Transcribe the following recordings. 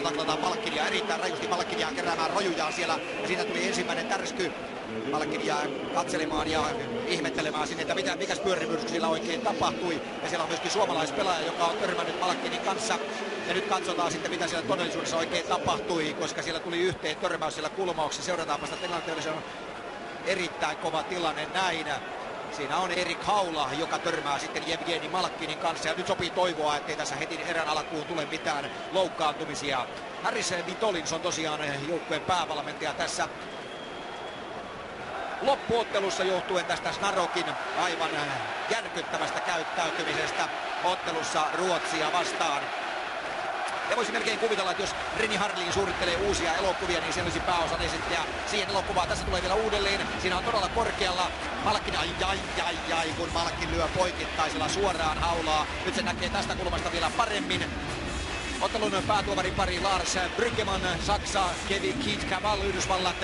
taklataan Malkkinia erittäin rajusti. Malkkinia keräämään rojujaan siellä ja siitä tuli ensimmäinen tärsky. Malkkinia katselemaan ja ihmettelemään sinne, että mikäs pyörimyrsky sillä oikein tapahtui. Ja siellä on myöskin suomalaispelaaja, joka on törmännyt Malkkinin kanssa. Ja nyt katsotaan sitten, mitä siellä todellisuudessa oikein tapahtui, koska siellä tuli yhteen törmäys siellä kulmauksessa. Seurataanpa sitä tilanteella, se on erittäin kova tilanne näin. Siinä on Erik Haula, joka törmää sitten Jevgeni Malkkinin kanssa. Ja nyt sopii toivoa, ettei tässä heti erän alkuun tule mitään loukkaantumisia. Harris Vitolins on tosiaan joukkueen päävalmentaja tässä loppuottelussa johtuen tästä Snarokin aivan järkyttävästä käyttäytymisestä ottelussa Ruotsia vastaan. Ja voisi melkein kuvitella, että jos Renny Harlin suunnittelee uusia elokuvia, niin se olisi pääosan esittäjä siihen elokuvaan. Tässä tulee vielä uudelleen. Siinä on todella korkealla Malkkin, ai, kun Malkkin lyö poikittaisella suoraan Haulaa. Nyt se näkee tästä kulmasta vielä paremmin. Ottelun päätuomarin pari Lars Bryggeman, Saksa, Kevin Keith-Caval, Yhdysvallat.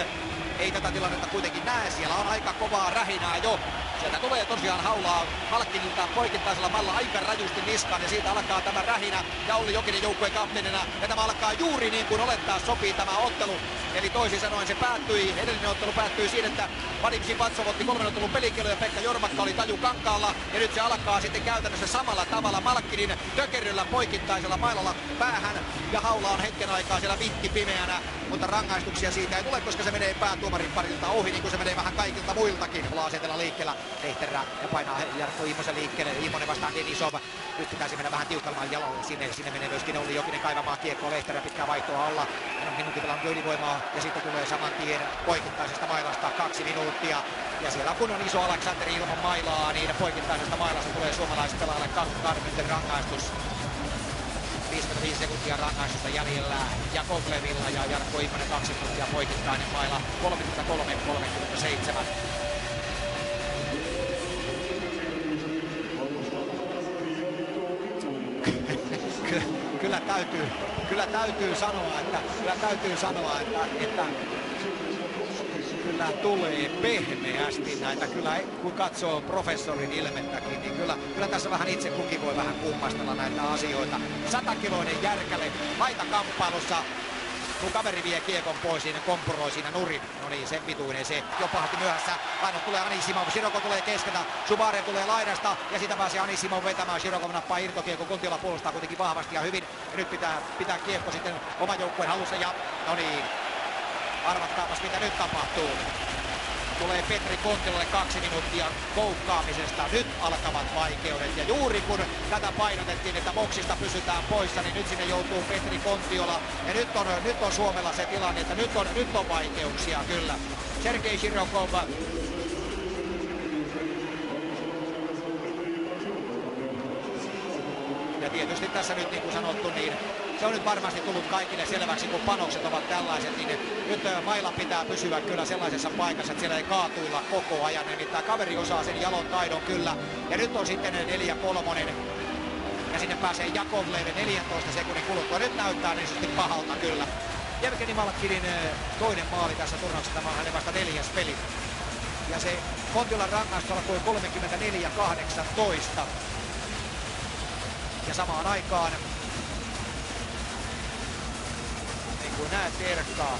Ei tätä tilannetta kuitenkin näe, siellä on aika kovaa rähinää jo. Sieltä tulee tosiaan Haulaa Malkkinilta poikittaisella malla aika rajusti niskaan ja siitä alkaa tämä rähinä. Ja Olli Jokinen joukkueen kapteenina ja tämä alkaa juuri niin kuin olettaa sopii tämä ottelu. Eli toisin sanoen se päättyi, edellinen ottelu päättyi siinä, että Vadim Sipatsov otti 3 ottelun pelikielon ja Pekka Jormakka oli taju kankaalla. Ja nyt se alkaa sitten käytännössä samalla tavalla Malkkinin tökerryllä poikittaisella mailalla päähän. Ja Haula on hetken aikaa siellä vinkki pimeänä, mutta rangaistuksia siitä ei tule, koska se menee päätuomarin parilta ohi, niin kuin se menee vähän kaikilta muiltakin. Ollaan asetella liikkeellä Lehterä ja painaa Jarkko Immosen liikkeelle. Immonen vastaan Denisov. Nyt pitäisi mennä vähän tiukalmaan jalalle. Sinne menee myöskin Olli Jokinen kaivamaan kiekkoa. Lehterä pitkää vaihtoa alla. Hän on minuutin pelannut ylivoimaa ja sitten tulee saman tien poikittaisesta mailasta 2 minuuttia. Ja siellä kun on iso Aleksanteri ilman mailaa, niin poikittaisesta mailasta tulee suomalaispelaajalle 2 minuutin rangaistus. 55 sekuntia rangaistusta jäljellä Jakovlevilla ja Jarkko Immonen 2 minuuttia poikittainen maila 33-37. Kyllä täytyy sanoa, että kyllä tulee pehmeästi näitä. Kyllä kun katsoo professorin ilmettäkin, niin kyllä tässä vähän itse kukin voi vähän kummastella näitä asioita. 100-kiloinen Järkäle laitakamppailussa, kun kaveri vie kiekon pois, niin kompuroi siinä nurin. No niin, sen pituinen se. Jo pahasti myöhässä. Lainat tulee Anisimov, Shiroko tulee keskeltä, Subarev tulee laidasta ja sitä pääsee Anisimov vetämään. Shirokov nappaa irtokiekon, Kontiola puolustaa kuitenkin vahvasti ja hyvin. Ja nyt pitää kiekko sitten oman joukkueen hallussa ja no niin, arvatkaapas mitä nyt tapahtuu. Tulee Petri Kontiolalle 2 minuuttia koukkaamisesta. Nyt alkavat vaikeudet. Ja juuri kun tätä painotettiin, että boksista pysytään poissa, niin nyt sinne joutuu Petri Kontiola. Ja nyt on Suomella se tilanne, että nyt on vaikeuksia kyllä. Sergei Shirokov. Ja tietysti tässä nyt niin kuin sanottu, niin se on nyt varmasti tullut kaikille selväksi, kun panokset ovat tällaiset, niin nyt maila pitää pysyä kyllä sellaisessa paikassa, että siellä ei kaatuilla koko ajan. Nimittäin kaveri osaa sen jalon taidon kyllä. Ja nyt on sitten 4-3 ja sinne pääsee Jakovlev 14 sekunnin kuluttua. Nyt näyttää niin sanotusti pahalta kyllä. Jevgeni Malkkinin toinen maali tässä turnauksessa, tämä on hänen vasta 4. peli. Ja se Kontiolan rangaistus alkoi 34-18. Ja samaan aikaan, niin kuin näet Erkkaa,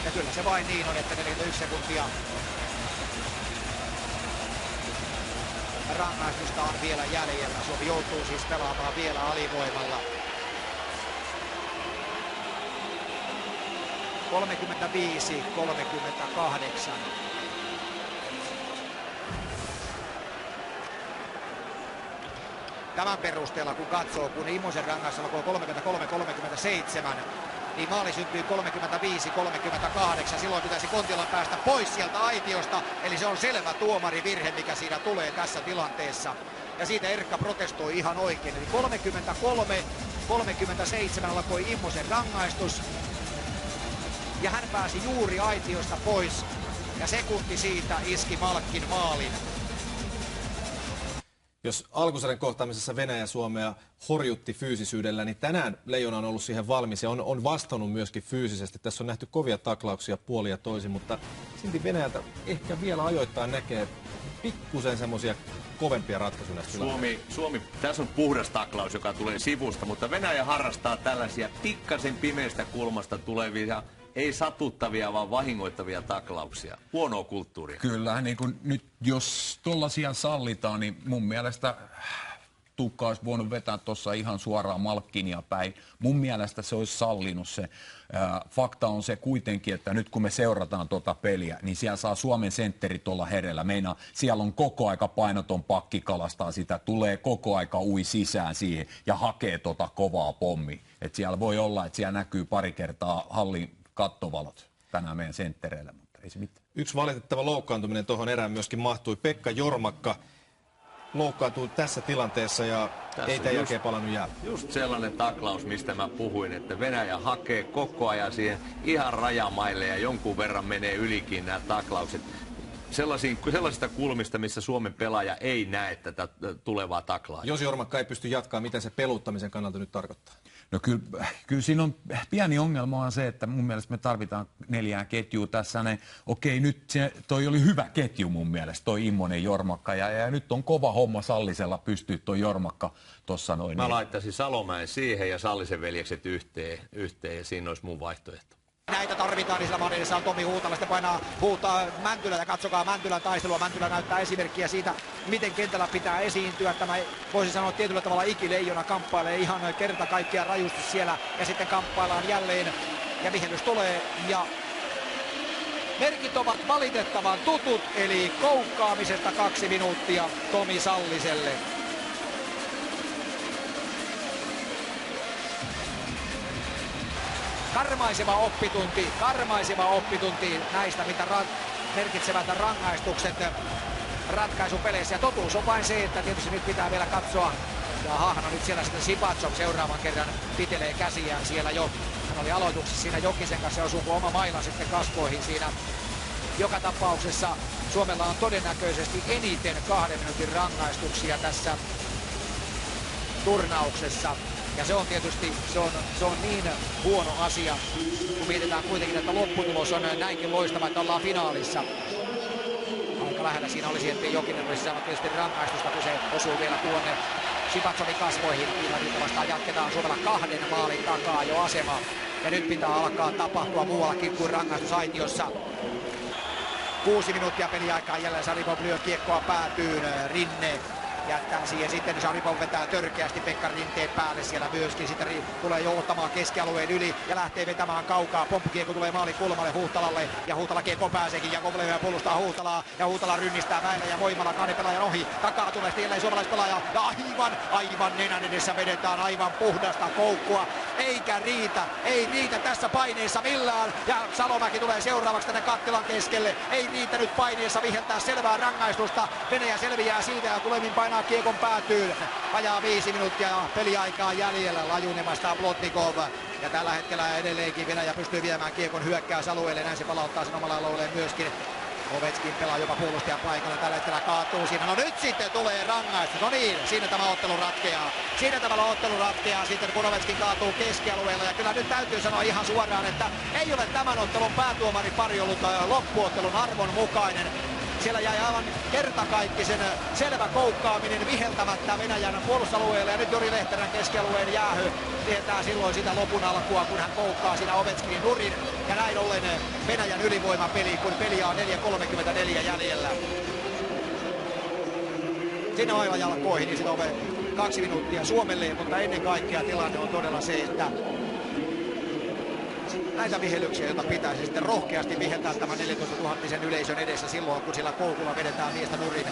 ja kyllä se vain niin on, että 41 sekuntia rangaistusta on vielä jäljellä. Suomi joutuu siis pelaamaan vielä alivoimalla. 35-38. Tämän perusteella kun katsoo, kun Immosen rangaistus alkoi 33-37, niin maali syntyy 35-38. Silloin pitäisi Kontiolan päästä pois sieltä aitiosta. Eli se on selvä tuomarivirhe, mikä siinä tulee tässä tilanteessa. Ja siitä Erkka protestoi ihan oikein. Eli 33-37 alkoi Immosen rangaistus. Ja hän pääsi juuri aitiosta pois. Ja sekunti siitä iski Malkkin maalin. Jos alkusarjan kohtaamisessa Venäjä Suomea horjutti fyysisyydellä, niin tänään Leijona on ollut siihen valmis ja on vastannut myöskin fyysisesti. Tässä on nähty kovia taklauksia puolin ja toisin, mutta silti Venäjältä ehkä vielä ajoittain näkee pikkusen semmoisia kovempia ratkaisuja näistä Suomi, tässä on puhdas taklaus, joka tulee sivusta, mutta Venäjä harrastaa tällaisia pikkasen pimeästä kulmasta tulevia, ei satuttavia, vaan vahingoittavia taklauksia. Huonoa kulttuuria. Kyllä, niin kuin nyt jos tollaisia sallitaan, niin mun mielestä Tuukka olisi voinut vetää tuossa ihan suoraan Malkkinia päin. Mun mielestä se olisi sallinut se. Fakta on se kuitenkin, että nyt kun me seurataan tuota peliä, niin siellä saa Suomen sentterit olla hereillä. Siellä on koko aika painoton pakki kalastaa sitä, tulee koko aika ui sisään siihen ja hakee tuota kovaa pommia. Et siellä voi olla, että siellä näkyy pari kertaa hallin kattovalot tänään meidän senttereillä, mutta ei se mitään. Yksi valitettava loukkaantuminen tuohon erään myöskin mahtui. Pekka Jormakka loukkaantui tässä tilanteessa ja ei tämän jälkeen palannut jäälle. Just sellainen taklaus, mistä mä puhuin, että Venäjä hakee koko ajan siihen ihan rajamaille ja jonkun verran menee ylikin nämä taklaukset. Sellaisista kulmista, missä Suomen pelaaja ei näe tätä tulevaa taklaa. Jos Jormakka ei pysty jatkamaan, mitä se peluttamisen kannalta nyt tarkoittaa? No kyllä siinä on pieni ongelma on se, että mun mielestä me tarvitaan 4 ketjua tässä. Okei, nyt toi oli hyvä ketju mun mielestä, toi Immonen Jormakka. Ja nyt on kova homma Sallisella pystyä toi Jormakka tuossa noin. Mä laittaisin Salomäen siihen ja Sallisen veljekset yhteen ja siinä olisi mun vaihtoehto. Näitä tarvitaan, niin sillä Marinissa on Tomi Huutala, sitten huutaa Mäntylä ja katsokaa Mäntylän taistelua. Mäntylä näyttää esimerkkiä siitä, miten kentällä pitää esiintyä. Tämä voisi sanoa tietyllä tavalla ikileijona kamppailee ihan kerta kaikkiaan rajusti siellä ja sitten kamppaillaan jälleen ja vihellys tulee ja merkit ovat valitettavan tutut, eli koukkaamisesta 2 minuuttia Tomi Salliselle. Karmaiseva oppitunti näistä, mitä merkitsevät rangaistukset ratkaisupeleissä. Ja totuus on vain se, että tietysti nyt pitää vielä katsoa. Ja hahna nyt siellä sitten Sipatsov seuraavan kerran pitelee käsiään siellä jo. Hän oli aloituksessa siinä Jokisen kanssa ja osuu oma maila sitten kasvoihin siinä. Joka tapauksessa Suomella on todennäköisesti eniten 2 minuutin rangaistuksia tässä turnauksessa. Ja se on tietysti se on niin huono asia, kun mietitään kuitenkin, että lopputulos on näinkin loistava, että ollaan finaalissa. Aika lähellä siinä olisi, ettei Jokinen olisi saanut tietysti rangaistusta, kun se osuu vielä tuonne Sipatsovin kasvoihin. Finlandilta vastaan jatketaan Suomella 2 maalin takaa jo asema. Ja nyt pitää alkaa tapahtua muuallakin kuin rangaistusaitiossa. 6 minuuttia peliaikaa jälleen Saripov lyö kiekkoa päätyyn. Rinne jättää siihen sitten, Saripov vetää törkeästi Pekka Rinteen päälle siellä myöskin. Sitten tulee jo ottamaan keskialueen yli ja lähtee vetämään kaukaa. Pomppukiekko tulee maalin kulmalle Huhtalalle ja Huhtala kiekko pääseekin. Jakovlev puolustaa Huhtalaa ja Huhtala rynnistää väellä ja voimalla 2 pelaajan ohi. Takaa tulee jälleen suomalaispelaaja ja aivan nenän edessä vedetään aivan puhdasta koukkua. Ei riitä tässä paineessa millään ja Salomäki tulee seuraavaksi tänne kattilan keskelle. Ei riitä nyt paineessa viheltää selvää rangaistusta. Venäjä selviää siitä ja Kulevin painaa kiekon päätyyn. Vajaa 5 minuuttia peliaikaa jäljellä. Lajunen vastaa Plotnikov. Ja tällä hetkellä edelleenkin Venäjä pystyy viemään kiekon hyökkäysalueelle. Näin se palauttaa sen omalla alueelleen myöskin. Ovechkin pelaa jopa puolustajan paikalla, tällä hetkellä kaatuu siinä. No nyt sitten tulee rangaistus. No niin, siinä tämä ottelu ratkeaa. Sitten kun Ovechkin kaatuu keskialueella. Ja kyllä nyt täytyy sanoa ihan suoraan, että ei ole tämän ottelun päätuomaripari ollut loppuottelun arvon mukainen. Siellä jäi aivan kertakaikkisen selvä koukkaaminen viheltämättä Venäjän puolustusalueelle ja nyt Jori Lehterän keskialueen jäähy tietää silloin sitä lopun alkua, kun hän koukkaa siinä Ovechkinin nurin ja näin ollen Venäjän ylivoimapeli, kun peliä on 4.34 jäljellä. Sinne aivan jalkoihin, niin sitten on 2 minuuttia Suomelle, mutta ennen kaikkea tilanne on todella se, että näitä vihellyksiä, joita pitäisi sitten rohkeasti viheltää tämän 14 000 yleisön edessä silloin, kun sillä koukulla vedetään miestä nurin.